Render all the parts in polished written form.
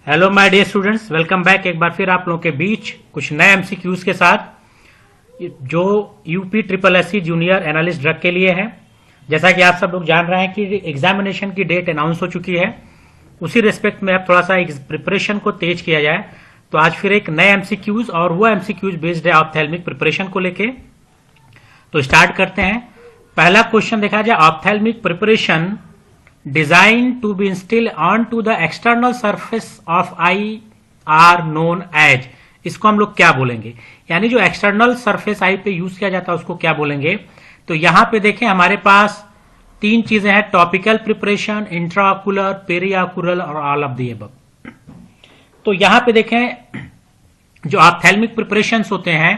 Hello my dear students, welcome back एक बार फिर आप लोगों के बीच कुछ नए एमसीक्यूज के साथ जो UP triple SC junior analyst drug के लिए है। जैसा कि आप सब लोग जान रहे हैं कि एग्जामिनेशन की डेट अनाउंस हो चुकी है, उसी रिस्पेक्ट में अब थोड़ा सा प्रिपरेशन को तेज किया जाए। तो आज फिर एक नए एमसीक्यूज और वो एमसीक्यूज बेस्ड है ऑप्थेल्मिक प्रिपरेशन को लेके। तो स्टार्ट करते हैं। पहला क्वेश्चन देखा जाए, ophthalmic preparation designed to be instilled onto the external surface of eye are known as। इसको हम लोग क्या बोलेंगे, यानी जो एक्सटर्नल सरफेस आई पे यूज किया जाता है उसको क्या बोलेंगे। तो यहां पे देखें हमारे पास तीन चीजें हैं, टॉपिकल प्रिपरेशन, इंट्राऑकुलर, पेरीऑकुलर और ऑल ऑफ द अबव। तो यहां पे देखें जो ऑप्थेल्मिक प्रिपरेशंस होते हैं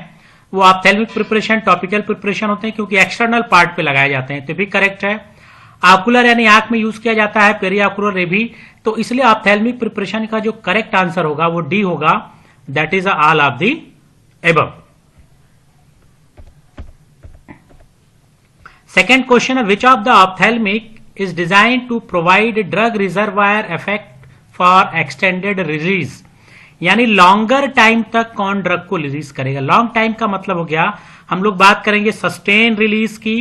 वो ऑप्थेल्मिक प्रिपरेशन टॉपिकल प्रिपरेशन होते हैं क्योंकि एक्सटर्नल पार्ट पे लगाए जाते हैं, तो भी करेक्ट है। आकुलर यानी आंख में यूज किया जाता है, पेरीऑकुलर भी। तो इसलिए ऑप्थेल्मिक प्रिपरेशन का जो करेक्ट आंसर होगा वो डी होगा, that is all of the above. Second question है, which of the ophthalmic is design to provide drug reservoir effect for extended release, यानी लॉन्गर टाइम तक कौन ड्रग को रिलीज करेगा। लॉन्ग टाइम का मतलब हो गया, हम लोग बात करेंगे सस्टेन रिलीज की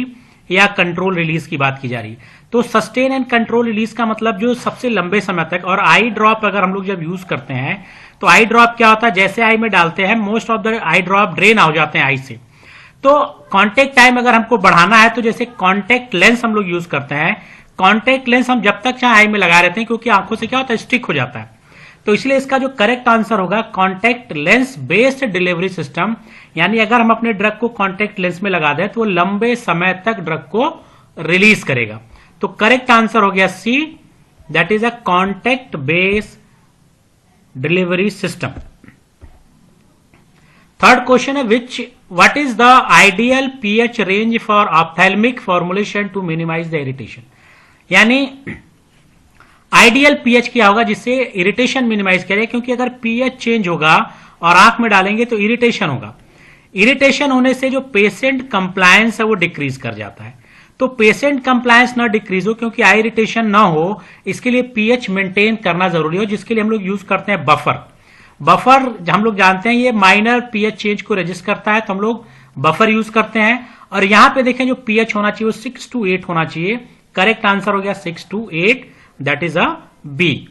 या कंट्रोल रिलीज की बात की जा रही है। तो सस्टेन एंड कंट्रोल रिलीज का मतलब जो सबसे लंबे समय तक। और आई ड्रॉप अगर हम लोग जब यूज करते हैं तो आई ड्रॉप क्या होता है, जैसे आई में डालते हैं most of the I drop drain हो जाते हैं आई से। तो कॉन्टेक्ट टाइम अगर हमको बढ़ाना है तो जैसे कॉन्टेक्ट लेंस हम लोग यूज करते हैं, कॉन्टेक्ट लेंस हम जब तक चाहे आई में लगा रहते हैं क्योंकि आंखों से क्या होता है, स्टिक हो जाता है। तो इसलिए इसका जो करेक्ट आंसर होगा contact lens based delivery system, यानी अगर हम अपने ड्रग को कॉन्टेक्ट लेंस में लगा दें तो वो लंबे समय तक ड्रग को रिलीज करेगा। तो करेक्ट आंसर हो गया C, that is a contact based delivery system. Third question है, what is the ideal pH range for ophthalmic formulation to minimise the irritation, यानी आइडियल पीएच क्या होगा जिससे इरिटेशन मिनिमाइज करें, क्योंकि अगर पीएच चेंज होगा और आंख में डालेंगे तो इरिटेशन होगा। इरिटेशन होने से जो पेशेंट कंप्लायंस है वो डिक्रीज कर जाता है। तो पेशेंट कंप्लायंस ना डिक्रीज हो, क्योंकि आई इरिटेशन ना हो, इसके लिए पीएच मेंटेन करना जरूरी हो, जिसके लिए हम लोग यूज करते हैं बफर। बफर हम लोग जानते हैं ये माइनर पीएच चेंज को रजिस्ट करता है, तो हम लोग बफर यूज करते हैं। और यहां पे देखें जो पीएच होना चाहिए वो 6 to 8 होना चाहिए। करेक्ट आंसर हो गया 6 to 8, that is a B.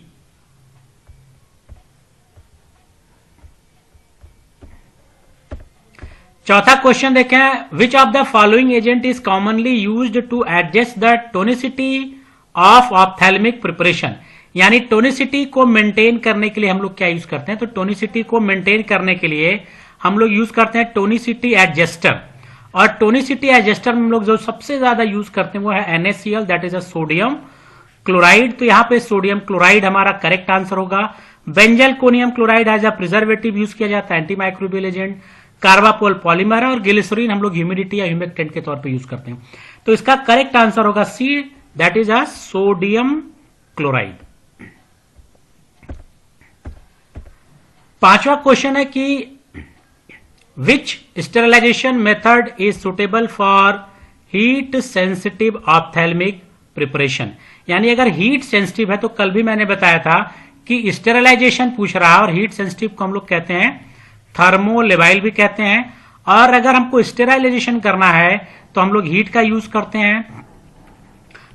चौथा क्वेश्चन देखें, which of the following agent is commonly used to adjust the tonicity of ophthalmic preparation, यानी टोनिसिटी को मेंटेन करने के लिए हम लोग क्या यूज करते हैं। तो टोनिसिटी को मेंटेन करने के लिए हम लोग यूज करते हैं टोनिसिटी एडजस्टर। और टोनिसिटी एडजस्टर में हम लोग जो सबसे ज्यादा यूज करते हैं वो है NaCl, that is a sodium chloride. तो यहां पे सोडियम क्लोराइड हमारा करेक्ट आंसर होगा। Benzalkonium chloride as a preservative use किया जाता है, anti microbial agent. Carbopol polymer है और ग्लिसरीन हम लोग ह्यूमिडिटी या ह्यूमेक्टेंट के तौर पे यूज करते हैं। तो इसका करेक्ट आंसर होगा C, that is a sodium chloride. पांचवा क्वेश्चन है कि which sterilisation method is suitable for heat sensitive ophthalmic preparation, यानी अगर हीट सेंसिटिव है तो कल भी मैंने बताया था कि स्टेरिलाइजेशन पूछ रहा है और हीट सेंसिटिव को हम लोग कहते हैं थर्मोलेबाइल भी कहते हैं। और अगर हमको स्टेराइलाइजेशन करना है तो हम लोग हीट का यूज करते हैं,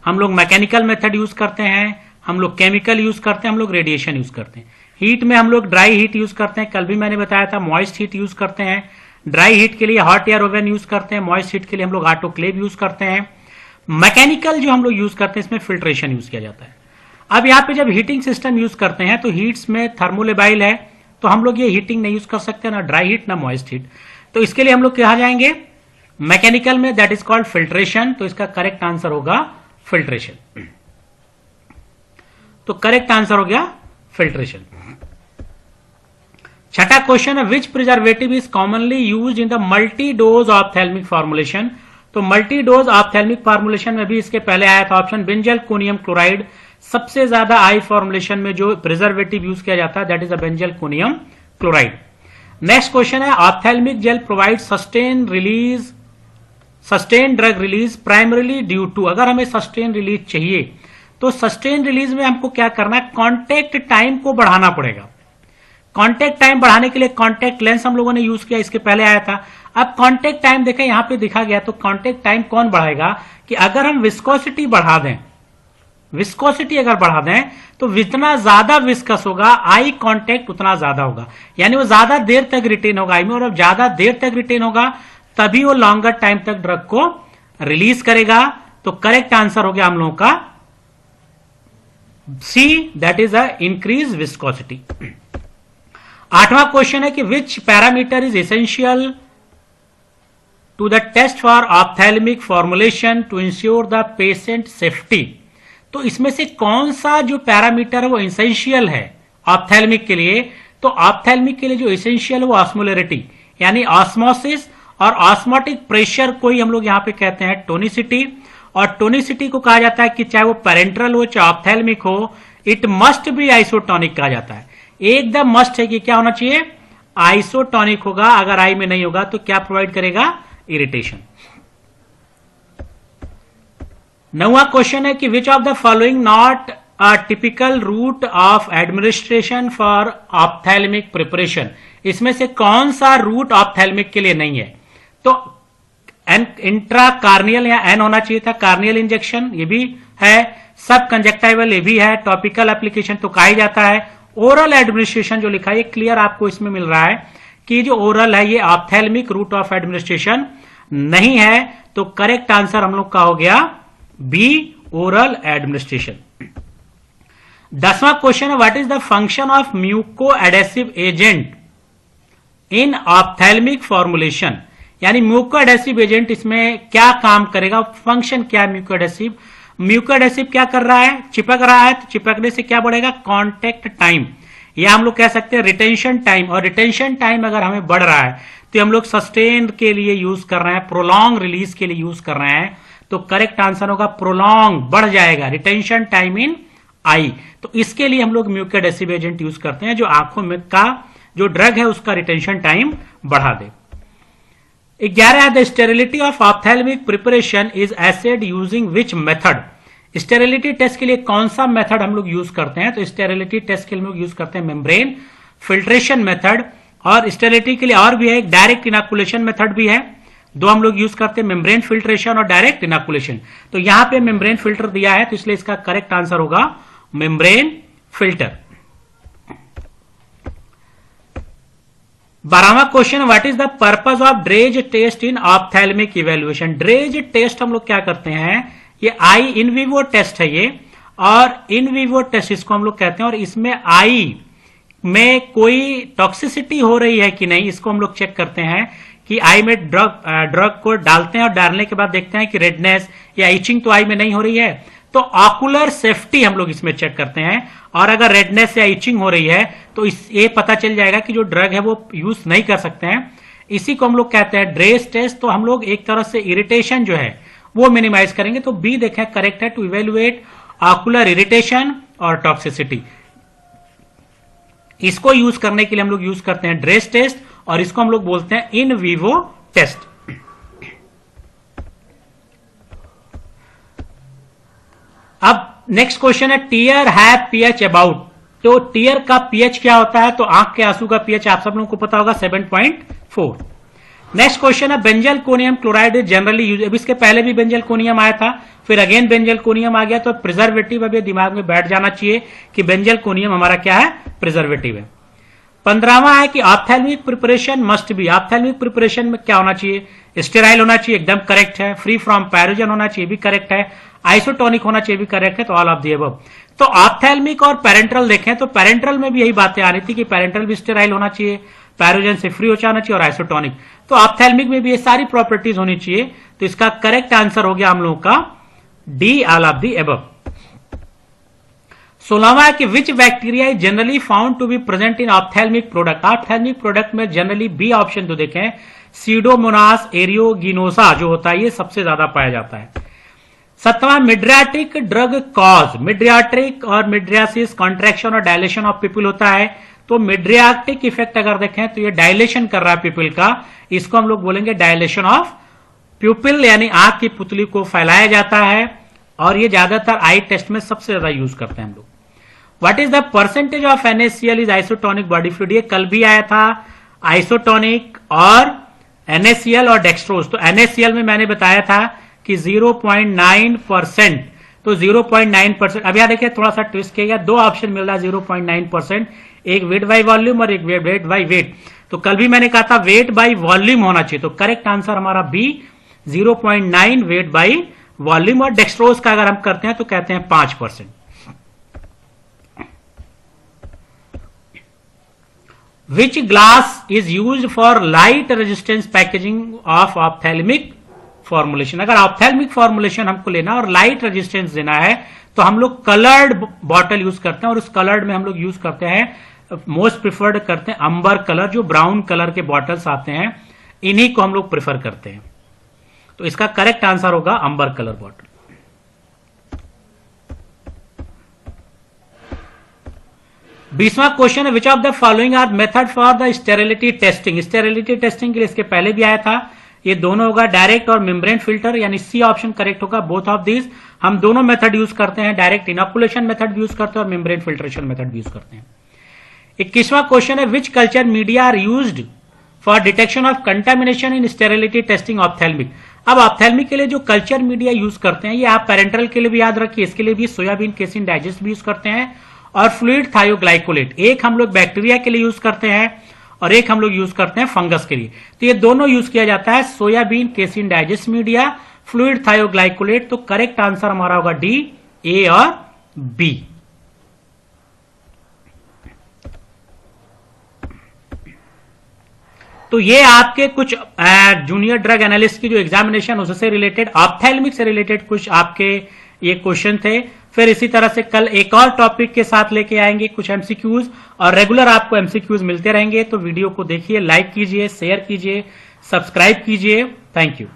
हम लोग मैकेनिकल मेथड यूज करते हैं, हम लोग केमिकल यूज करते हैं, हम लोग रेडिएशन यूज करते हैं। हीट में हम लोग ड्राई हीट यूज करते हैं, कल भी मैंने बताया था मॉइस्ट हीट यूज करते हैं। ड्राई हीट के लिए हॉट एयर ओवन यूज करते हैं, मॉइस्ट हीट के लिए हम लोग ऑटोक्लेव यूज करते हैं। मैकेनिकल जो हम लोग यूज करते हैं इसमें फिल्ट्रेशन यूज किया जाता है। अब यहाँ पे जब हीटिंग सिस्टम यूज करते हैं तो हीट्स में थर्मोलेबाइल है, तो हम लोग ये हीटिंग नहीं यूज कर सकते, ना ड्राई हीट ना मॉइस्ट हीट। तो इसके लिए हम लोग कहा जाएंगे मैकेनिकल में, दैट इज कॉल्ड फिल्ट्रेशन। तो इसका करेक्ट आंसर होगा फिल्ट्रेशन। तो करेक्ट आंसर हो गया फिल्ट्रेशन। छठा क्वेश्चन है, which preservative is commonly used in the multi dose ophthalmic formulation. तो मल्टी डोज ऑप्थेल्मिक फॉर्मुलेशन में भी इसके पहले आया था ऑप्शन बेंजलकोनियम क्लोराइड। सबसे ज्यादा आई फॉर्मुलेशन में जो प्रिजर्वेटिव यूज किया जाता है that is a benzalkonium chloride. Next question है, ophthalmic gel provide sustain drug release primarily due to, अगर हमें सस्टेन रिलीज चाहिए तो सस्टेन रिलीज में हमको क्या करना है, कॉन्टेक्ट टाइम को बढ़ाना पड़ेगा। कॉन्टेक्ट टाइम बढ़ाने के लिए कॉन्टेक्ट लेंस हम लोगों ने यूज किया, इसके पहले आया था। अब कॉन्टेक्ट टाइम देखें यहां पे दिखा गया, तो कॉन्टेक्ट टाइम कौन बढ़ाएगा कि अगर हम विस्कोसिटी बढ़ा दें, विस्कोसिटी अगर बढ़ा दें तो जितना ज्यादा विस्कस होगा आई कांटेक्ट उतना ज्यादा होगा, यानी वो ज्यादा देर तक रिटेन होगा आई में, और अब ज्यादा देर तक रिटेन होगा तभी वो लॉन्गर टाइम तक ड्रग को रिलीज करेगा। तो करेक्ट आंसर हो गया हम लोगों का C, that is a increase viscosity. आठवां क्वेश्चन है कि which parameter is essential to the test for ophthalmic formulation to ensure the patient safety. तो इसमें से कौन सा जो पैरामीटर है वो एसेंशियल है ऑप्थेल्मिक के लिए, तो ऑप्थेल्मिक के लिए जो एसेंशियल है वो ऑस्मोलरिटी, यानी ऑस्मोसिस और ऑस्मोटिक प्रेशर को ही हम लोग यहां पे कहते हैं टोनिसिटी। और टोनिसिटी को कहा जाता है कि चाहे वो पेरेंट्रल हो चाहे ऑप्थेल्मिक हो, इट मस्ट बी आइसोटोनिक कहा जाता है। एकदम मस्ट है कि क्या होना चाहिए, आइसोटोनिक होगा। अगर आई में नहीं होगा तो क्या प्रोवाइड करेगा, इरिटेशन। नौवां क्वेश्चन है कि which of the following not a typical route of administration for ophthalmic preparation. इसमें से कौन सा रूट ऑप्थेल्मिक के लिए नहीं है, तो इंट्रा कार्नियल या एन होना चाहिए था, कार्नियल इंजेक्शन ये भी है, सब कंजक्टाइवल ये भी है, टॉपिकल एप्लीकेशन तो कहा ही जाता है। ओरल एडमिनिस्ट्रेशन जो लिखा है ये क्लियर आपको इसमें मिल रहा है कि जो ओरल है ये ऑप्थेल्मिक रूट ऑफ एडमिनिस्ट्रेशन नहीं है। तो करेक्ट आंसर हम लोग का हो गया बी, ओरल एडमिनिस्ट्रेशन। 10वां क्वेश्चन है what is the function of muco adhesive agent in ophthalmic formulation, यानी म्यूको एडेसिव एजेंट इसमें क्या काम करेगा, फंक्शन क्या है म्यूको एडेसिव। म्यूको एडेसिव क्या कर रहा है, चिपक रहा है, तो चिपकने से क्या बढ़ेगा, कॉन्टेक्ट टाइम, या हम लोग कह सकते हैं रिटेंशन टाइम। और रिटेंशन टाइम अगर हमें बढ़ रहा है तो हम लोग सस्टेन के लिए यूज कर रहे हैं, प्रोलॉन्ग रिलीज के लिए यूज कर रहे हैं, तो करेक्ट आंसर होगा प्रोलॉन्ग, बढ़ जाएगा रिटेंशन टाइम इन आई। तो इसके लिए हम लोग म्यूको एडेसिव एजेंट यूज करते हैं जो आंखों में का जो ड्रग है उसका रिटेंशन टाइम बढ़ा दे। 11 है the sterility of ophthalmic preparation is assessed using which method. Sterility test के लिए कौन सा मेथड हम लोग यूज करते हैं, तो स्टेरिलिटी टेस्ट के लिए हम लोग यूज करते हैं मेम्ब्रेन फिल्ट्रेशन मेथड। और स्टेरिलिटी के लिए और भी है, एक डायरेक्ट इनोकुलेशन मेथड भी है, दो हम लोग यूज करते हैं, मेम्ब्रेन फिल्ट्रेशन और डायरेक्ट इनोकुलेशन। तो यहां पे मेम्ब्रेन फिल्टर दिया है तो इसलिए इसका करेक्ट आंसर होगा मेम्ब्रेन फिल्टर। 12वां question what is the purpose of Draize test in ophthalmic evaluation. Draize test हम लोग क्या करते हैं, ये आई इन विवो टेस्ट है ये, और इन विवो टेस्ट इसको हम लोग कहते हैं, और इसमें आई में कोई टॉक्सिसिटी हो रही है कि नहीं इसको हम लोग चेक करते हैं कि आई में ड्रग को डालते हैं और डालने के बाद देखते हैं कि रेडनेस या इचिंग तो आई में नहीं हो रही है, तो ऑकुलर सेफ्टी हम लोग इसमें चेक करते हैं। और अगर रेडनेस या इचिंग हो रही है तो ये पता चल जाएगा कि जो ड्रग है वो यूज नहीं कर सकते हैं, इसी को हम लोग कहते हैं ड्रेज टेस्ट। तो हम लोग एक तरह से इरिटेशन जो है वो मिनिमाइज करेंगे, तो बी देखें करेक्ट है, टू इवेल्युएट ऑकुलर इरिटेशन और टॉक्सिसिटी। इसको यूज करने के लिए हम लोग यूज करते हैं ड्रेज टेस्ट, और इसको हम लोग बोलते हैं इन विवो टेस्ट। अब नेक्स्ट क्वेश्चन है टीयर हैव पीएच अबाउट। तो टीयर का पीएच क्या होता है, तो आंख के आंसू का पीएच आप सब लोगों को पता होगा 7.4। नेक्स्ट क्वेश्चन है benzyl conium chloride is generally use. अब इसके पहले भी बेंजल कोनियम आया था, फिर अगेन बेंजल कोनियम आ गया, तो प्रिजर्वेटिव अभी दिमाग में बैठ जाना चाहिए कि बेंजल कोनियम हमारा क्या है, प्रिजर्वेटिव है। 15वां है कि ophthalmic preparation must be. Ophthalmic preparation में क्या होना चाहिए, स्टेराइल होना चाहिए, एकदम करेक्ट है। फ्री फ्रॉम पैरोजन होना चाहिए, भी करेक्ट है। आइसोटोनिक होना चाहिए, भी करेक्ट है। तो ऑल ऑफ द अबव। तो ऑप्थेल्मिक और पेरेंट्रल देखें तो पेरेंट्रल में भी यही बातें आ रही थी कि पेरेंट्रल भी स्टेराइल होना चाहिए, पैरोजन से फ्री हो जाना चाहिए, और आइसोटोनिक। तो ऑप्थेल्मिक में भी ये सारी प्रॉपर्टीज होनी चाहिए, तो इसका करेक्ट आंसर हो गया हम लोगों का D, all of the above. 16वां है कि which bacteria is generally found to be present in ophthalmic product. Ophthalmic product में जनरली बी ऑप्शन तो देखें, सीडोमोनास एरियोगिनोसा जो होता है ये सबसे ज्यादा पाया जाता है। 17वां मिड्रियाटिक ड्रग कॉज। मिड्रियाट्रिक और मिड्रियासिस कॉन्ट्रैक्शन और डायलेशन ऑफ पिपल होता है, तो मिड्रियाटिक इफेक्ट अगर देखें तो ये डायलेशन कर रहा है पिपल का, इसको हम लोग बोलेंगे डायलेशन ऑफ प्यूपिल, यानी आंख की पुतली को फैलाया जाता है। और ये ज्यादातर आई टेस्ट में सबसे ज्यादा यूज करते हैं हम लोग। What is the percentage of NaCl is isotonic body fluid, ये कल भी आया था, आइसोटोनिक और NaCl और डेक्सट्रोज। तो NaCl में मैंने बताया था कि 0.9%, तो 0.9%। अब यहां देखिए थोड़ा सा ट्विस्ट किया गया, दो ऑप्शन मिल रहा है 0.9%, एक वेट बाई वॉल्यूम और एक वेट बाई वेट। तो कल भी मैंने कहा था वेट बाई वॉल्यूम होना चाहिए, तो करेक्ट आंसर हमारा बी 0.9 वेट बाई वॉल्यूम। और डेक्सट्रोज का अगर हम करते हैं तो कहते हैं 5%। Which glass is used for light resistance packaging of ophthalmic formulation? अगर ophthalmic formulation हमको लेना और लाइट रेजिस्टेंस देना है तो हम लोग कलर्ड बॉटल यूज करते हैं, और उस कलर्ड में हम लोग यूज करते हैं, मोस्ट प्रिफर्ड करते हैं अंबर कलर, जो ब्राउन कलर के बॉटल्स आते हैं, इन्हीं को हम लोग प्रिफर करते हैं। तो इसका करेक्ट आंसर होगा अंबर कलर बॉटल। 20वां क्वेश्चन है, which of the following are method for the sterility testing. Sterility testing के लिए इसके पहले भी आया था, ये दोनों होगा डायरेक्ट और मेम्ब्रेन फिल्टर, यानी सी ऑप्शन करेक्ट होगा। बोथ ऑफ दीज हम दोनों मेथड यूज करते हैं, डायरेक्ट इनोकुलेशन मेथड भी यूज करते हैं और मेम्ब्रेन फिल्ट्रेशन मेथड भी यूज करते हैं। 21वां क्वेश्चन है, which culture media are used for detection of contamination in sterility testing ophthalmic. अब ऑप्थेल्मिक के लिए जो कल्चर मीडिया यूज करते हैं, ये आप पेरेंटल के लिए भी याद रखिए, इसके लिए भी सोयाबीन केसिन डाइजेस्ट भी यूज करते हैं, और फ्लूइड थायोग्लाइकोलेट। एक हम लोग बैक्टीरिया के लिए यूज करते हैं और एक हम लोग यूज करते हैं फंगस के लिए। तो ये दोनों यूज किया जाता है, soyabean casein digest media, fluid thioglycollate. तो करेक्ट आंसर हमारा होगा डी, ए और बी। तो ये आपके कुछ जूनियर ड्रग एनालिस्ट की जो एग्जामिनेशन उससे रिलेटेड, ऑप्थेल्मिक से रिलेटेड कुछ आपके ये क्वेश्चन थे। फिर इसी तरह से कल एक और टॉपिक के साथ लेके आएंगे कुछ एमसीक्यूज, और रेगुलर आपको एमसीक्यूज मिलते रहेंगे। तो वीडियो को देखिए, लाइक कीजिए, शेयर कीजिए, सब्सक्राइब कीजिए। Thank you.